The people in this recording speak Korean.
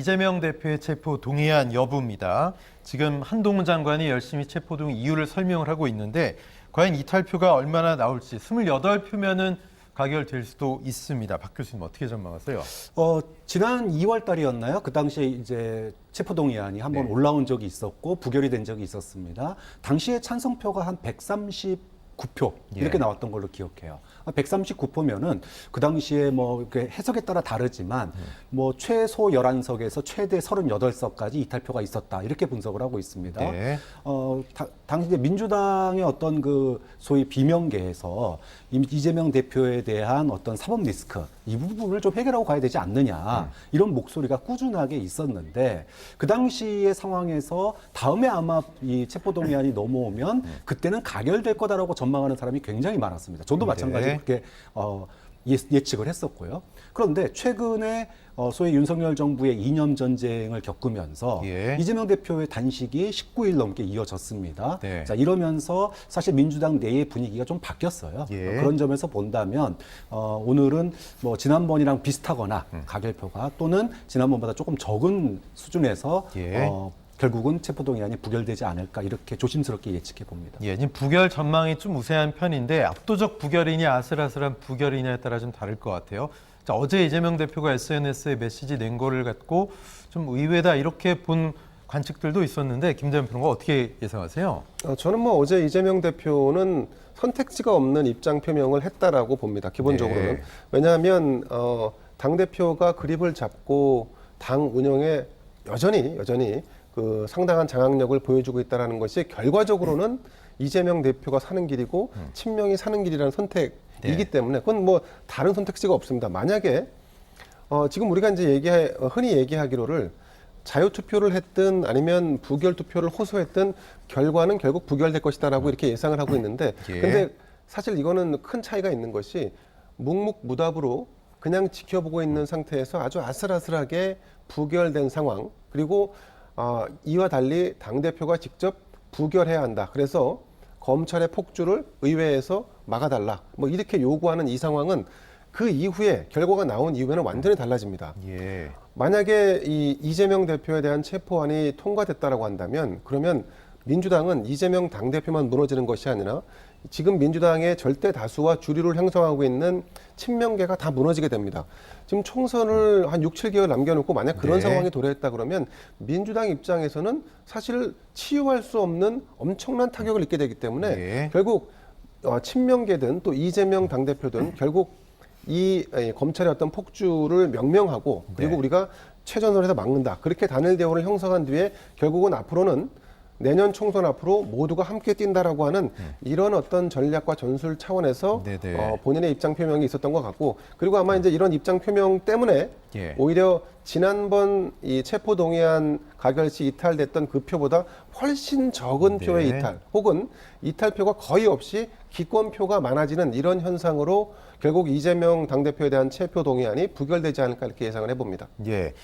이재명 대표의 체포 동의안 여부입니다. 지금 한동훈 장관이 열심히 체포 동의 이유를 설명을 하고 있는데 과연 이탈표가 얼마나 나올지 28표면은 가결될 수도 있습니다. 박 교수님 어떻게 전망하세요? 지난 2월 달이었나요? 그 당시에 이제 체포동의안이 한번 네. 올라온 적이 있었고 부결이 된 적이 있었습니다. 당시에 찬성표가 한 139표 이렇게 예. 나왔던 걸로 기억해요. 139표면은 그 당시에 뭐 이렇게 해석에 따라 다르지만 뭐 최소 11석에서 최대 38석까지 이탈표가 있었다. 이렇게 분석을 하고 있습니다. 네. 당시 이제 민주당의 어떤 그 소위 비명계에서 이재명 대표에 대한 어떤 사법 리스크 이 부분을 좀 해결하고 가야 되지 않느냐 이런 목소리가 꾸준하게 있었는데 그 당시의 상황에서 다음에 아마 이 체포동의안이 넘어오면 그때는 가결될 거다라고 전망하는 사람이 굉장히 많았습니다. 저도 마찬가지로 그렇게 예측을 했었고요. 그런데 최근에 소위 윤석열 정부의 이념 전쟁을 겪으면서 예. 이재명 대표의 단식이 19일 넘게 이어졌습니다. 네. 자, 이러면서 사실 민주당 내의 분위기가 좀 바뀌었어요. 예. 그런 점에서 본다면 오늘은 뭐 지난번이랑 비슷하거나 가결표가 또는 지난번보다 조금 적은 수준에서 예. 결국은 체포동의안이 부결되지 않을까 이렇게 조심스럽게 예측해 봅니다. 예, 지금 부결 전망이 좀 우세한 편인데 압도적 부결이냐 아슬아슬한 부결이냐에 따라 좀 다를 것 같아요. 자, 어제 이재명 대표가 SNS에 메시지 낸 거를 갖고 좀 의외다 이렇게 본 관측들도 있었는데 김재현 평론가 어떻게 예상하세요? 저는 뭐 어제 이재명 대표는 선택지가 없는 입장 표명을 했다라고 봅니다. 기본적으로는. 네. 왜냐하면 당대표가 그립을 잡고 당 운영에 여전히 그 상당한 장악력을 보여주고 있다는 것이 결과적으로는 이재명 대표가 사는 길이고 친명이 사는 길이라는 선택이기 네. 때문에 그건 뭐 다른 선택지가 없습니다. 만약에 지금 우리가 이제 흔히 얘기하기로를 자유투표를 했든 아니면 부결투표를 호소했든 결과는 결국 부결될 것이다라고 이렇게 예상을 하고 있는데 예. 근데 사실 이거는 큰 차이가 있는 것이 묵묵무답으로 그냥 지켜보고 있는 상태에서 아주 아슬아슬하게 부결된 상황 그리고 이와 달리 당대표가 직접 부결해야 한다. 그래서 검찰의 폭주를 의회에서 막아달라. 뭐 이렇게 요구하는 이 상황은 그 이후에 결과가 나온 이후에는 완전히 달라집니다. 예. 만약에 이 이재명 대표에 대한 체포안이 통과됐다라고 한다면 그러면 민주당은 이재명 당대표만 무너지는 것이 아니라 지금 민주당의 절대 다수와 주류를 형성하고 있는 친명계가 다 무너지게 됩니다. 지금 총선을 한 6, 7개월 남겨놓고 만약 그런 네. 상황이 도래했다 그러면 민주당 입장에서는 사실 치유할 수 없는 엄청난 타격을 입게 되기 때문에 네. 결국 친명계든 또 이재명 당대표든 결국 이 검찰의 어떤 폭주를 명명하고 그리고 네. 우리가 최전선에서 막는다. 그렇게 단일 대우를 형성한 뒤에 결국은 앞으로는 내년 총선 앞으로 모두가 함께 뛴다라고 하는 이런 어떤 전략과 전술 차원에서 네네. 본인의 입장 표명이 있었던 것 같고 그리고 아마 이제 이런 입장 표명 때문에 예. 오히려 지난번 이 체포 동의안 가결 시 이탈됐던 그 표보다 훨씬 적은 네. 표의 이탈 혹은 이탈표가 거의 없이 기권표가 많아지는 이런 현상으로 결국 이재명 당대표에 대한 체포 동의안이 부결되지 않을까 이렇게 예상을 해봅니다. 예.